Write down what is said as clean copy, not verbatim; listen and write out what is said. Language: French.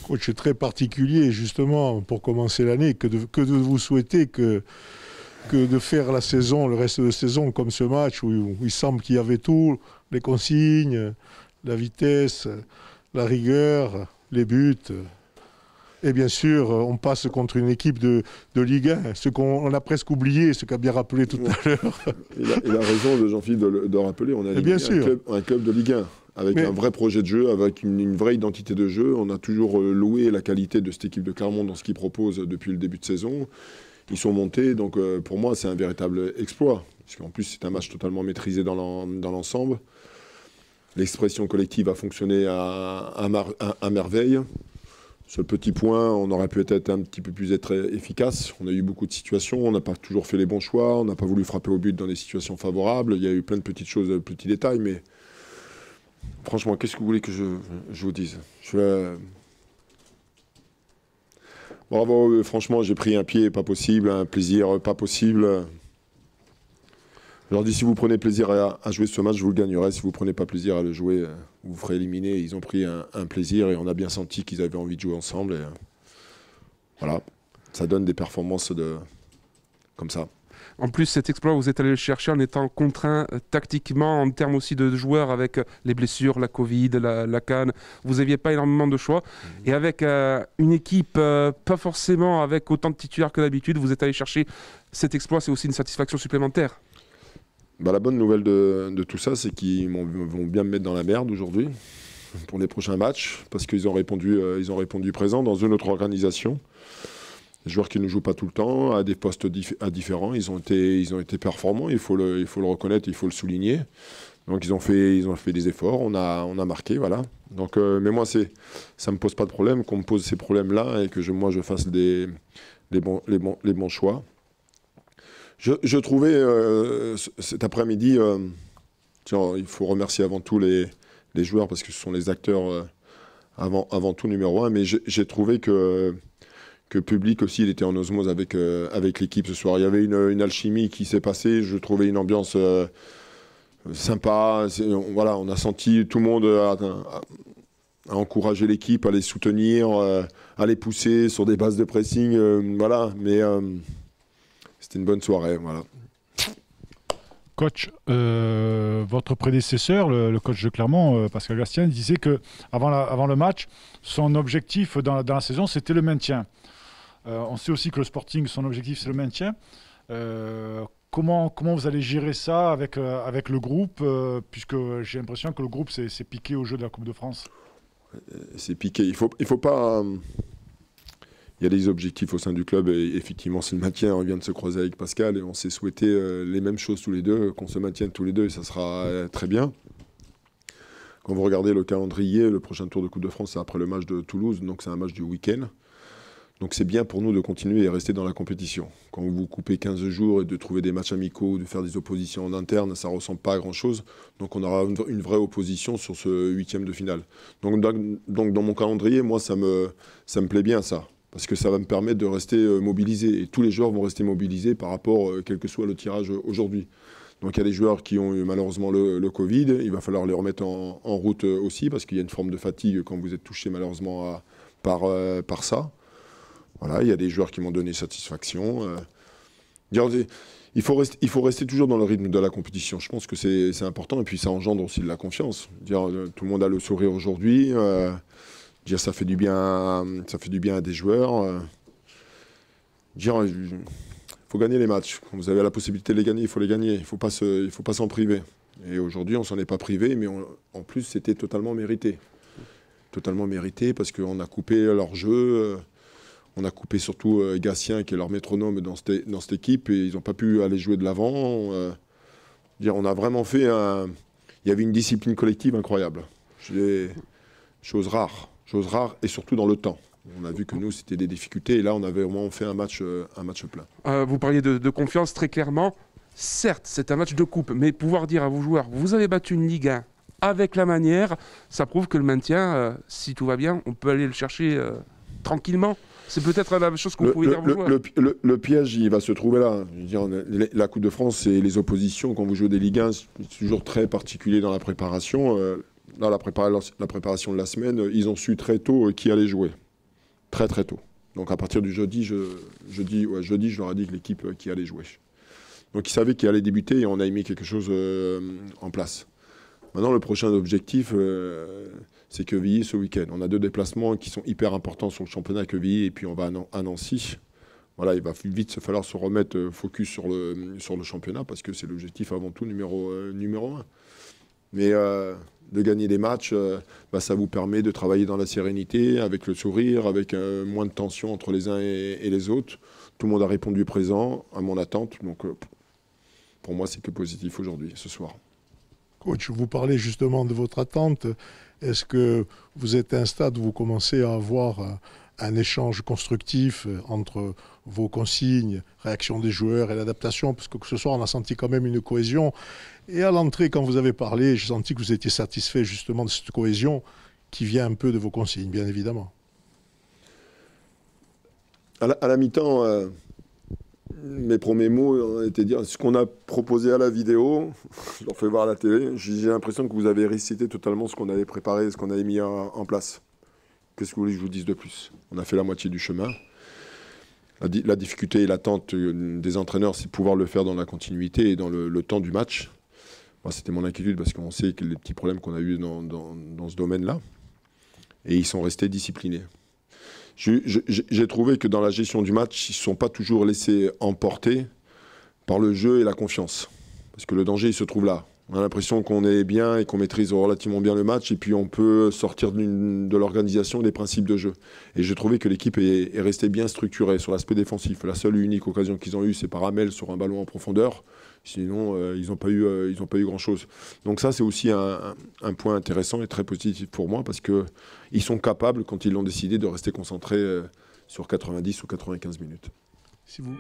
coach très particulier, justement, pour commencer l'année, que de vous souhaiter que de faire la saison, le reste de la saison, comme ce match où il semble qu'il y avait tout, les consignes, la vitesse, la rigueur, les buts. Et bien sûr, on passe contre une équipe de Ligue 1, ce qu'on a presque oublié, ce qu'a bien rappelé tout à l'heure. Il a raison, Jean-Philippe, de rappeler, on a bien un club de Ligue 1, avec un vrai projet de jeu, avec une vraie identité de jeu. On a toujours loué la qualité de cette équipe de Clermont dans ce qu'ils proposent depuis le début de saison. Ils sont montés, donc pour moi, c'est un véritable exploit. Parce qu'en plus, c'est un match totalement maîtrisé dans l'ensemble. L'expression collective a fonctionné à merveille. Ce petit point, on aurait pu être un petit peu plus efficace. On a eu beaucoup de situations, on n'a pas toujours fait les bons choix, on n'a pas voulu frapper au but dans des situations favorables. Il y a eu plein de petites choses, de petits détails, mais franchement, qu'est-ce que vous voulez que je vous dise? Bravo, franchement, j'ai pris un pied pas possible, un plaisir pas possible. Je leur dis, si vous prenez plaisir à jouer ce match, vous le gagnerez. Si vous ne prenez pas plaisir à le jouer, vous ferez éliminer. Ils ont pris un plaisir et on a bien senti qu'ils avaient envie de jouer ensemble. Et, voilà, ça donne des performances comme ça. En plus, cet exploit, vous êtes allé le chercher en étant contraint tactiquement, en termes aussi de joueurs, avec les blessures, la Covid, la CAN. Vous n'aviez pas énormément de choix. Et avec une équipe, pas forcément avec autant de titulaires que d'habitude, vous êtes allé chercher cet exploit. C'est aussi une satisfaction supplémentaire. La bonne nouvelle de tout ça, c'est qu'ils vont bien me mettre dans la merde aujourd'hui pour les prochains matchs, parce qu'ils ont répondu présent dans une autre organisation. Des joueurs qui ne jouent pas tout le temps, à des postes différents, ils ont été performants, il faut le reconnaître, il faut le souligner. Donc ils ont fait des efforts, on a marqué, voilà. Donc, mais moi, ça ne me pose pas de problème qu'on me pose ces problèmes-là et que moi je fasse les bons choix. Je trouvais cet après-midi, il faut remercier avant tout les joueurs parce que ce sont les acteurs avant tout numéro un, mais j'ai trouvé que le public aussi il était en osmose avec l'équipe ce soir. Il y avait une alchimie qui s'est passée, je trouvais une ambiance sympa. Voilà, on a senti tout le monde à encourager l'équipe, à les soutenir, à les pousser sur des bases de pressing. Voilà, mais c'était une bonne soirée. Voilà. Coach, votre prédécesseur, le coach de Clermont, Pascal Gastien, disait qu'avant le match, son objectif dans la saison, c'était le maintien. On sait aussi que le Sporting, son objectif, c'est le maintien. Comment vous allez gérer ça avec le groupe, puisque j'ai l'impression que le groupe s'est piqué au jeu de la Coupe de France? C'est piqué. Il faut pas... Il y a des objectifs au sein du club et effectivement c'est le maintien. On vient de se croiser avec Pascal et on s'est souhaité les mêmes choses tous les deux, qu'on se maintienne tous les deux et ça sera très bien. Quand vous regardez le calendrier, le prochain tour de Coupe de France c'est après le match de Toulouse, donc c'est un match du week-end. Donc c'est bien pour nous de continuer et rester dans la compétition. Quand vous coupez 15 jours et de trouver des matchs amicaux, de faire des oppositions en interne, ça ne ressemble pas à grand-chose. Donc on aura une vraie opposition sur ce huitième de finale. Donc dans mon calendrier, moi ça me plaît bien ça. Parce que ça va me permettre de rester mobilisé. Et tous les joueurs vont rester mobilisés par rapport, quel que soit le tirage aujourd'hui. Donc il y a des joueurs qui ont eu malheureusement le Covid. Il va falloir les remettre en route aussi, parce qu'il y a une forme de fatigue quand vous êtes touché malheureusement par ça. Voilà, il y a des joueurs qui m'ont donné satisfaction. Il faut rester toujours dans le rythme de la compétition. Je pense que c'est important. Et puis ça engendre aussi de la confiance. Tout le monde a le sourire aujourd'hui. Ça fait du bien à des joueurs. Il faut gagner les matchs. Quand vous avez la possibilité de les gagner, il faut les gagner. Il ne faut pas s'en priver. Et aujourd'hui, on ne s'en est pas privé, mais en plus, c'était totalement mérité. Totalement mérité parce qu'on a coupé leur jeu. On a coupé surtout Gatien, qui est leur métronome dans cette équipe, et ils n'ont pas pu aller jouer de l'avant. On a vraiment fait Il y avait une discipline collective incroyable. Chose rare, et surtout dans le temps. On a vu que nous, c'était des difficultés, et là, on avait vraiment fait un match plein. Vous parliez de confiance très clairement. Certes, c'est un match de coupe, mais pouvoir dire à vos joueurs, vous avez battu une Ligue 1 avec la manière, ça prouve que le maintien, si tout va bien, on peut aller le chercher tranquillement. C'est peut-être la chose que vous pouvez dire à vos joueurs. Le piège, il va se trouver là. Je veux dire, la Coupe de France et les oppositions, quand vous jouez des Ligue 1, c'est toujours très particulier dans la préparation. Dans la préparation de la semaine, ils ont su très tôt qui allait jouer. très très tôt. Donc à partir du jeudi, jeudi, je leur ai dit que l'équipe qui allait jouer. Donc ils savaient qu'il allait débuter et on a mis quelque chose en place. Maintenant, le prochain objectif, c'est Quevilly ce week-end. On a 2 déplacements qui sont hyper importants sur le championnat Quevilly et puis on va à Nancy. Voilà, il va vite falloir se remettre focus sur le championnat parce que c'est l'objectif avant tout numéro 1. Mais de gagner des matchs, ça vous permet de travailler dans la sérénité, avec le sourire, avec moins de tension entre les uns et les autres. Tout le monde a répondu présent à mon attente. Donc pour moi, c'est que positif aujourd'hui, ce soir. Coach, vous parlez justement de votre attente. Est-ce que vous êtes à un stade où vous commencez à avoir un échange constructif entre vos consignes, réaction des joueurs et l'adaptation? Parce que ce soir, on a senti quand même une cohésion. Et à l'entrée, quand vous avez parlé, j'ai senti que vous étiez satisfait justement de cette cohésion qui vient un peu de vos consignes, bien évidemment. À la mi-temps, mes premiers mots étaient de dire ce qu'on a proposé à la vidéo, je leur fais voir à la télé, j'ai l'impression que vous avez récité totalement ce qu'on avait préparé, ce qu'on avait mis en place. Qu'est-ce que vous voulez que je vous dise de plus? On a fait la moitié du chemin. La difficulté et l'attente des entraîneurs, c'est de pouvoir le faire dans la continuité et dans le temps du match. Moi, c'était mon inquiétude parce qu'on sait que les petits problèmes qu'on a eus dans ce domaine-là. Et ils sont restés disciplinés. J'ai trouvé que dans la gestion du match, ils ne se sont pas toujours laissés emporter par le jeu et la confiance. Parce que le danger, il se trouve là. On a l'impression qu'on est bien et qu'on maîtrise relativement bien le match et puis on peut sortir de l'organisation des principes de jeu. Et j'ai trouvé que l'équipe est restée bien structurée sur l'aspect défensif. La seule et unique occasion qu'ils ont eue, c'est par Amel sur un ballon en profondeur. Sinon, ils n'ont pas eu grand-chose. Donc ça, c'est aussi un point intéressant et très positif pour moi parce qu'ils sont capables, quand ils l'ont décidé, de rester concentrés sur 90 ou 95 minutes. Si vous...